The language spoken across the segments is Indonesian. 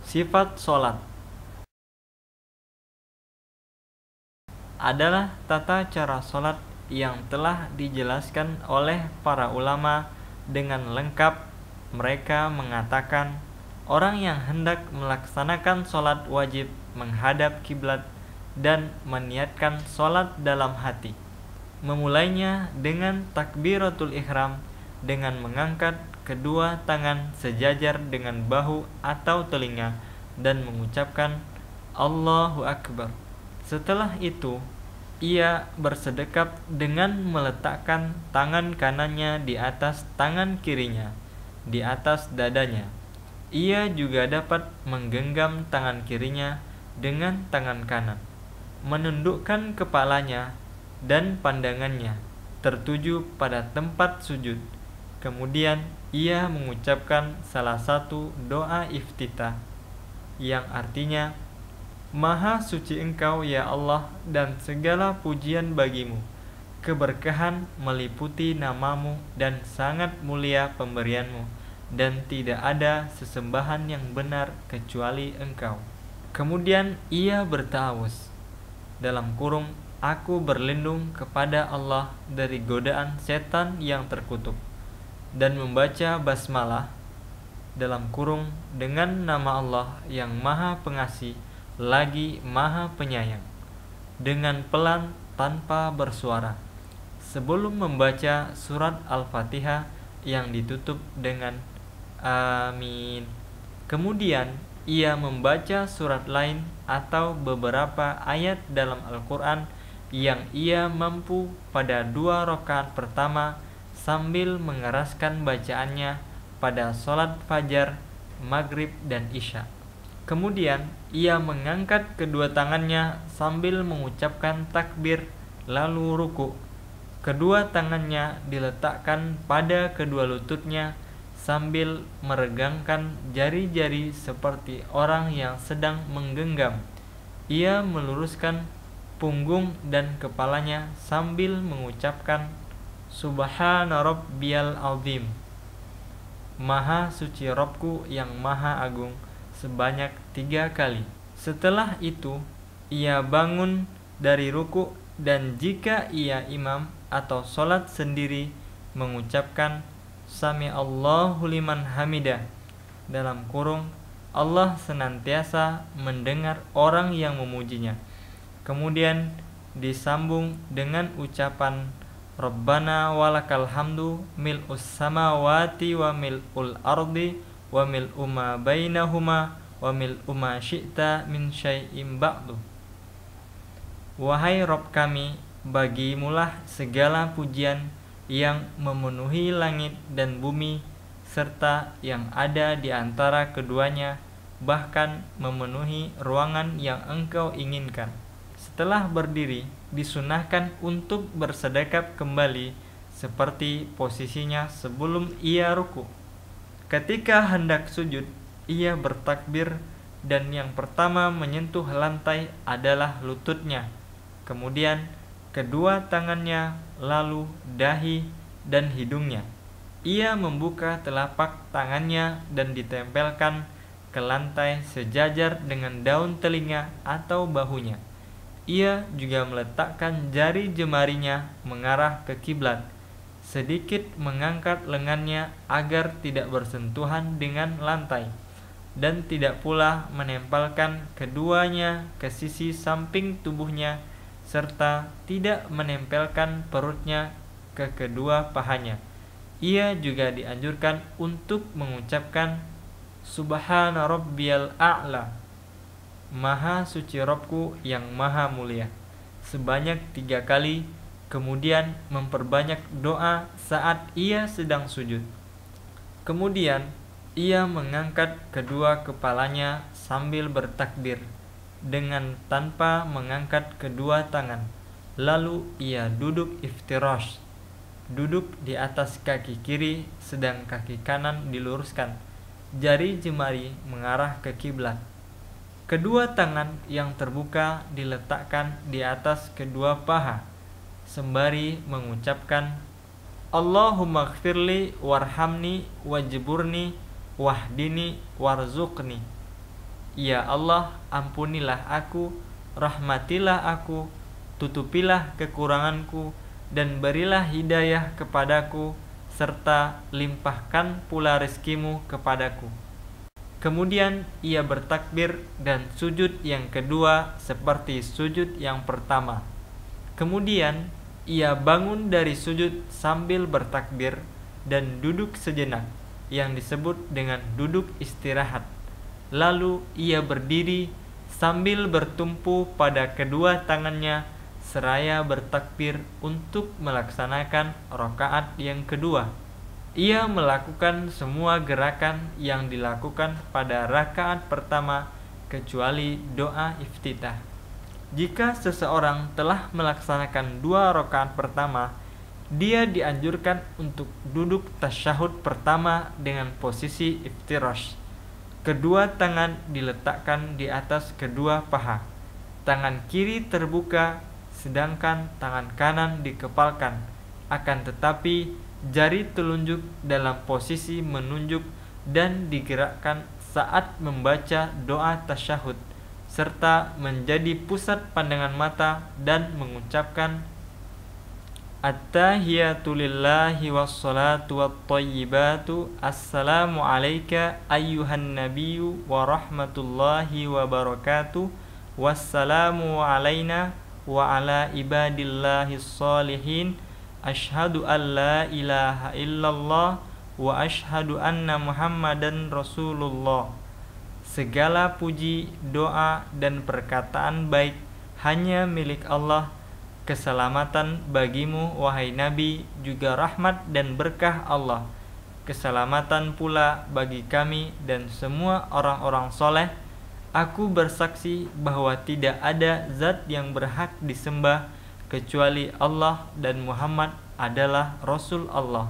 Sifat sholat adalah tata cara sholat yang telah dijelaskan oleh para ulama dengan lengkap. Mereka mengatakan orang yang hendak melaksanakan sholat wajib menghadap kiblat dan meniatkan sholat dalam hati. Memulainya dengan takbiratul ihram dengan mengangkat kedua tangan sejajar dengan bahu atau telinga dan mengucapkan Allahu Akbar. Setelah itu, ia bersedekap dengan meletakkan tangan kanannya di atas tangan kirinya, di atas dadanya. Ia juga dapat menggenggam tangan kirinya dengan tangan kanan, menundukkan kepalanya dan pandangannya tertuju pada tempat sujud. Kemudian ia mengucapkan salah satu doa iftitah yang artinya, Maha suci Engkau ya Allah dan segala pujian bagimu. Keberkahan meliputi namamu dan sangat mulia pemberianmu, dan tidak ada sesembahan yang benar kecuali Engkau. Kemudian ia bertawus, dalam kurung, aku berlindung kepada Allah dari godaan setan yang terkutuk, dan membaca basmalah, dalam kurung, dengan nama Allah yang Maha Pengasih lagi Maha Penyayang, dengan pelan tanpa bersuara, sebelum membaca surat Al-Fatihah yang ditutup dengan Amin. Kemudian ia membaca surat lain atau beberapa ayat dalam Al-Quran yang ia mampu pada 2 rakaat pertama sambil mengeraskan bacaannya pada sholat fajar, maghrib, dan isya. Kemudian ia mengangkat kedua tangannya sambil mengucapkan takbir lalu ruku. Kedua tangannya diletakkan pada kedua lututnya sambil meregangkan jari-jari seperti orang yang sedang menggenggam. Ia meluruskan punggung dan kepalanya sambil mengucapkan Subhana Rabbiyal Azim, Maha suci Robku yang Maha Agung, sebanyak 3 kali. Setelah itu ia bangun dari ruku, dan jika ia imam atau sholat sendiri mengucapkan Sami Allahu liman hamidah, dalam kurung, Allah senantiasa mendengar orang yang memujinya. Kemudian disambung dengan ucapan Rabbana walakal hamdu mil'us samawati wa mil'ul ardi wa mil'u ma bainahuma wa mil'u ma syi'ta min syai'im ba'du. Wahai Rabb kami, bagimulah segala pujian yang memenuhi langit dan bumi serta yang ada di antara keduanya, bahkan memenuhi ruangan yang engkau inginkan. Setelah berdiri, disunahkan untuk bersedekap kembali seperti posisinya sebelum ia ruku. Ketika hendak sujud, ia bertakbir, dan yang pertama menyentuh lantai adalah lututnya, kemudian kedua tangannya, lalu dahi dan hidungnya. Ia membuka telapak tangannya dan ditempelkan ke lantai sejajar dengan daun telinga atau bahunya. Ia juga meletakkan jari jemarinya mengarah ke kiblat, sedikit mengangkat lengannya agar tidak bersentuhan dengan lantai, dan tidak pula menempelkan keduanya ke sisi samping tubuhnya, serta tidak menempelkan perutnya ke kedua pahanya. Ia juga dianjurkan untuk mengucapkan Subhana Rabbiyal A'la, Maha suci Robku yang Maha mulia, sebanyak 3 kali. Kemudian memperbanyak doa saat ia sedang sujud. Kemudian ia mengangkat kedua kepalanya sambil bertakbir dengan tanpa mengangkat kedua tangan. Lalu ia duduk iftirash, duduk di atas kaki kiri sedang kaki kanan diluruskan, jari jemari mengarah ke kiblat. Kedua tangan yang terbuka diletakkan di atas kedua paha, sembari mengucapkan Allahumma gfirli warhamni wajburni wahdini warzuqni. Ya Allah, ampunilah aku, rahmatilah aku, tutupilah kekuranganku, dan berilah hidayah kepadaku, serta limpahkan pula rezekimu kepadaku. Kemudian ia bertakbir dan sujud yang kedua seperti sujud yang pertama. Kemudian ia bangun dari sujud sambil bertakbir dan duduk sejenak, yang disebut dengan duduk istirahat. Lalu ia berdiri sambil bertumpu pada kedua tangannya seraya bertakbir untuk melaksanakan rakaat yang kedua. Ia melakukan semua gerakan yang dilakukan pada rakaat pertama kecuali doa iftitah. Jika seseorang telah melaksanakan 2 rakaat pertama, dia dianjurkan untuk duduk tasyahud pertama dengan posisi iftirash. Kedua tangan diletakkan di atas kedua paha. Tangan kiri terbuka sedangkan tangan kanan dikepalkan. Akan tetapi jari telunjuk dalam posisi menunjuk dan digerakkan saat membaca doa tasyahud, serta menjadi pusat pandangan mata dan mengucapkan At-tahiyatu lillahi wassalatu wattayyibatu assalamu alayka ayyuhan nabiyyu wa rahmatullahi wa barakatuh wassalamu alayna wa ala ibadillahi sholihin Ashhadu an la ilaha illallah wa ashhadu anna muhammadan rasulullah. Segala puji, doa, dan perkataan baik hanya milik Allah. Keselamatan bagimu wahai Nabi, juga rahmat dan berkah Allah. Keselamatan pula bagi kami dan semua orang-orang soleh. Aku bersaksi bahwa tidak ada zat yang berhak disembah kecuali Allah dan Muhammad adalah Rasul Allah.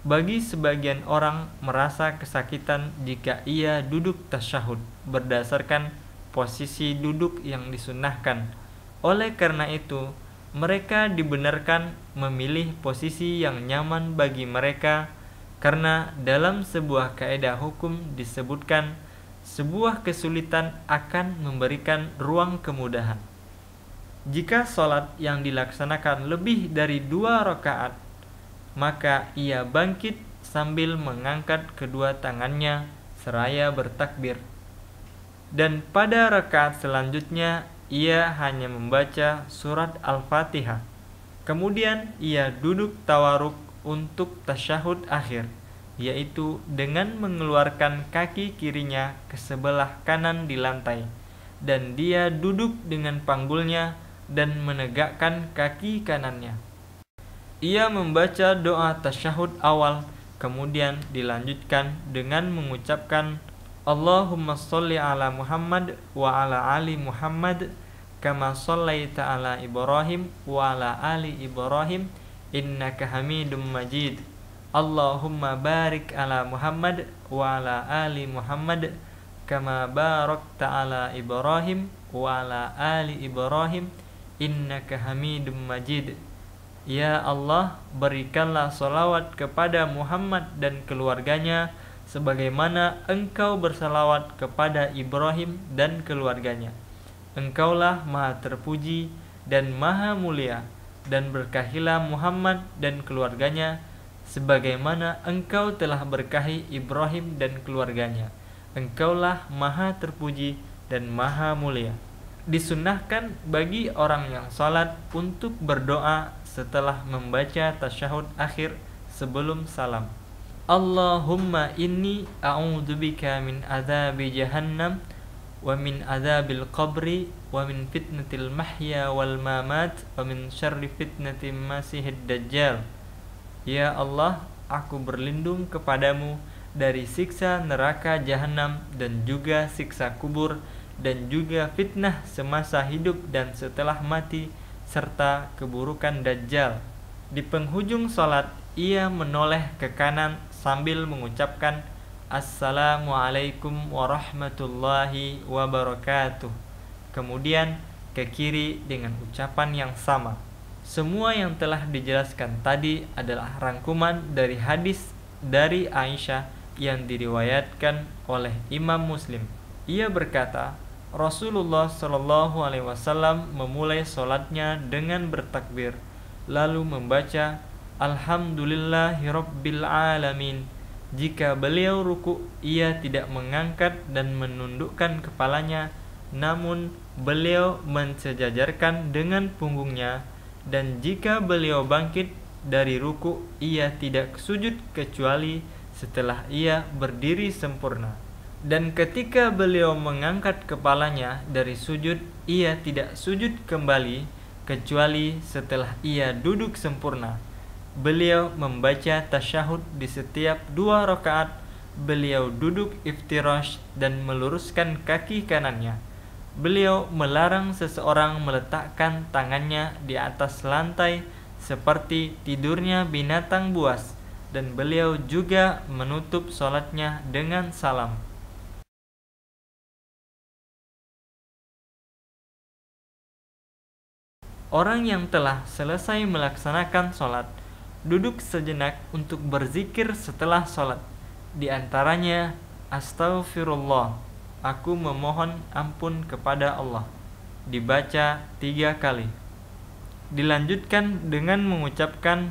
Bagi sebagian orang merasa kesakitan jika ia duduk tasyahud berdasarkan posisi duduk yang disunnahkan. Oleh karena itu, mereka dibenarkan memilih posisi yang nyaman bagi mereka, karena dalam sebuah kaidah hukum disebutkan sebuah kesulitan akan memberikan ruang kemudahan. Jika sholat yang dilaksanakan lebih dari 2 rakaat, maka ia bangkit sambil mengangkat kedua tangannya seraya bertakbir. Dan pada rakaat selanjutnya, ia hanya membaca surat Al-Fatihah. Kemudian ia duduk tawaruk untuk tasyahud akhir, yaitu dengan mengeluarkan kaki kirinya ke sebelah kanan di lantai, dan dia duduk dengan panggulnya dan menegakkan kaki kanannya. Ia membaca doa tasyahud awal, kemudian dilanjutkan dengan mengucapkan Allahumma sholli ala Muhammad wa ala ali Muhammad kama shallaita ala Ibrahim wa ala ali Ibrahim innaka Hamidum Majid. Allahumma barik ala Muhammad wa ala ali Muhammad kama barakta ala Ibrahim wa ala ali Ibrahim innaka Hamidum Majid. Ya Allah, berikanlah salawat kepada Muhammad dan keluarganya sebagaimana Engkau bersalawat kepada Ibrahim dan keluarganya. Engkaulah Maha terpuji dan Maha mulia, dan berkahilah Muhammad dan keluarganya sebagaimana Engkau telah berkahi Ibrahim dan keluarganya. Engkaulah Maha terpuji dan Maha mulia. Disunnahkan bagi orang yang salat untuk berdoa setelah membaca tasyahud akhir sebelum salam. Allahumma inni a'udzubika min adzabi jahannam wa min adzabil qabri wa min fitnatil mahya wal mamat wa min syarri fitnatil masihid dajjal. Ya Allah, aku berlindung kepadamu dari siksa neraka jahanam dan juga siksa kubur dan juga fitnah semasa hidup dan setelah mati serta keburukan dajjal. Di penghujung salat ia menoleh ke kanan sambil mengucapkan Assalamualaikum warahmatullahi wabarakatuh. Kemudian ke kiri dengan ucapan yang sama. Semua yang telah dijelaskan tadi adalah rangkuman dari hadis dari Aisyah yang diriwayatkan oleh Imam Muslim. Ia berkata, Rasulullah Shallallahu Alaihi Wasallam memulai sholatnya dengan bertakbir, lalu membaca Alhamdulillahirabbil alamin. Jika beliau ruku, ia tidak mengangkat dan menundukkan kepalanya, namun beliau mensejajarkan dengan punggungnya. Dan jika beliau bangkit dari ruku, ia tidak sujud kecuali setelah ia berdiri sempurna. Dan ketika beliau mengangkat kepalanya dari sujud, ia tidak sujud kembali kecuali setelah ia duduk sempurna. Beliau membaca tasyahud di setiap 2 rakaat. Beliau duduk iftirash dan meluruskan kaki kanannya. Beliau melarang seseorang meletakkan tangannya di atas lantai seperti tidurnya binatang buas, dan beliau juga menutup sholatnya dengan salam. Orang yang telah selesai melaksanakan sholat duduk sejenak untuk berzikir setelah sholat. Di antaranya, Astaghfirullah, aku memohon ampun kepada Allah, dibaca 3 kali. Dilanjutkan dengan mengucapkan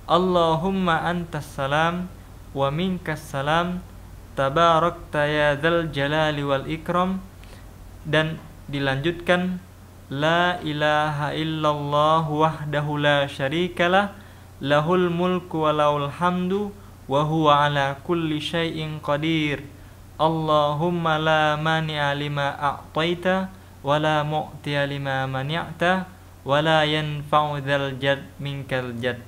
Allahumma antas salam wa minkas salam tabarakta ya dzal jalali wal ikram. Dan dilanjutkan La ilaha illallah wahdahu la syarikalah lahul mulku wa lahul hamdu wa huwa ala kulli syai'in qadir. Allahumma la mani'a lima a'taita wa la mu'tiya lima mani'ta wa la yanfa'u dzal jad minkal jad.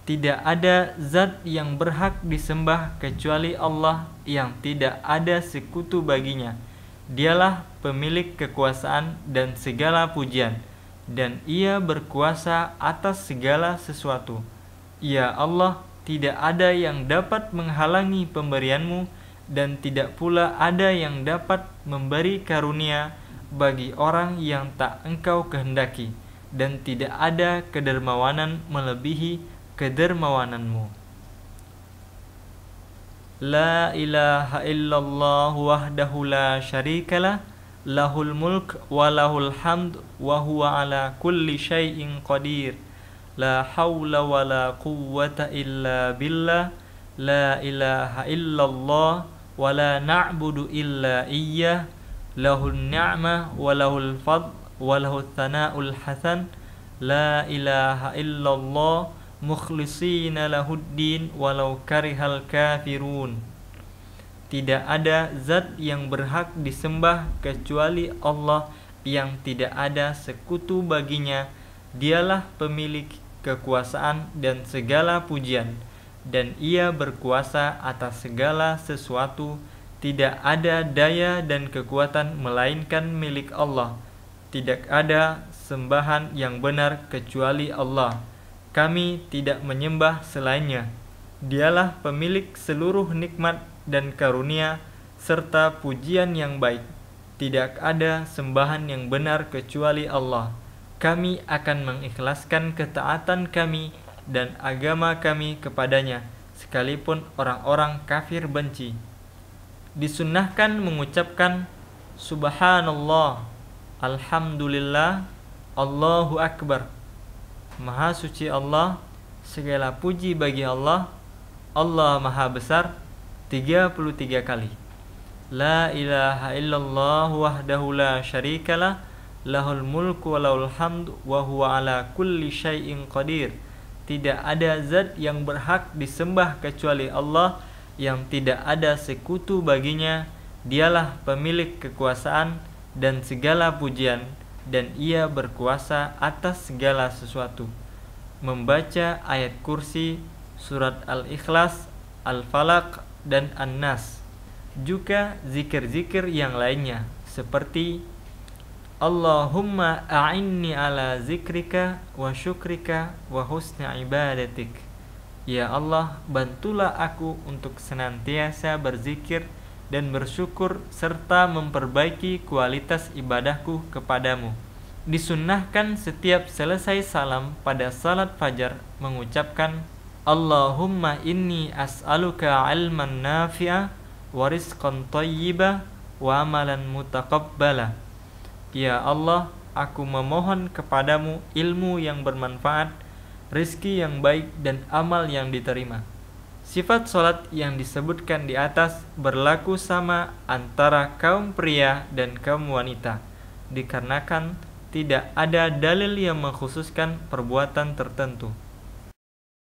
Tidak ada zat yang berhak disembah kecuali Allah, yang tidak ada sekutu baginya. Dialah pemilik kekuasaan dan segala pujian, dan ia berkuasa atas segala sesuatu. Ya Allah, tidak ada yang dapat menghalangi pemberianmu, dan tidak pula ada yang dapat memberi karunia bagi orang yang tak engkau kehendaki, dan tidak ada kedermawanan melebihi kedermawananmu. La ilaha illallah wahdahu la syarikalah lahul mulk wa lahul hamd wa huwa ala kulli syai'in qadir. La hawla wa la quwwata illa billah. La ilaha illallah wa la na'budu illa iyyah. Lahul ni'mah wa lahul fadl wa lahul thana'ul hasan. La ilaha illallah mukhlisina lahuddin walau karihal kafirun. Tidak ada zat yang berhak disembah kecuali Allah, yang tidak ada sekutu baginya. Dialah pemilik kekuasaan dan segala pujian, dan ia berkuasa atas segala sesuatu. Tidak ada daya dan kekuatan melainkan milik Allah. Tidak ada sembahan yang benar kecuali Allah. Kami tidak menyembah selainnya. Dialah pemilik seluruh nikmat dan karunia serta pujian yang baik. Tidak ada sembahan yang benar kecuali Allah. Kami akan mengikhlaskan ketaatan kami dan agama kami kepadanya, sekalipun orang-orang kafir benci. Disunnahkan mengucapkan Subhanallah, Alhamdulillah, Allahu Akbar. Maha suci Allah, segala puji bagi Allah, Allah Maha Besar, 33 kali. La ilaha illallah wahdahu la syarikalah lahul mulku wa lahul hamdu wa huwa ala kulli syai'in qadir. Tidak ada zat yang berhak disembah kecuali Allah, yang tidak ada sekutu baginya. Dialah pemilik kekuasaan dan segala pujian, dan ia berkuasa atas segala sesuatu. Membaca ayat kursi, surat Al-Ikhlas, Al-Falaq, dan An-Nas. Juga zikir-zikir yang lainnya seperti Allahumma a'inni ala zikrika wa syukrika wa husni ibadatik. Ya Allah, bantulah aku untuk senantiasa berzikir dan bersyukur serta memperbaiki kualitas ibadahku kepadamu. Disunnahkan setiap selesai salam pada salat fajar mengucapkan Allahumma inni as'aluka ilman nafi'a wa rizqan thayyibah wa amalan mutaqabbala. Ya Allah, aku memohon kepadamu ilmu yang bermanfaat, rizki yang baik, dan amal yang diterima. Sifat solat yang disebutkan di atas berlaku sama antara kaum pria dan kaum wanita, dikarenakan tidak ada dalil yang mengkhususkan perbuatan tertentu.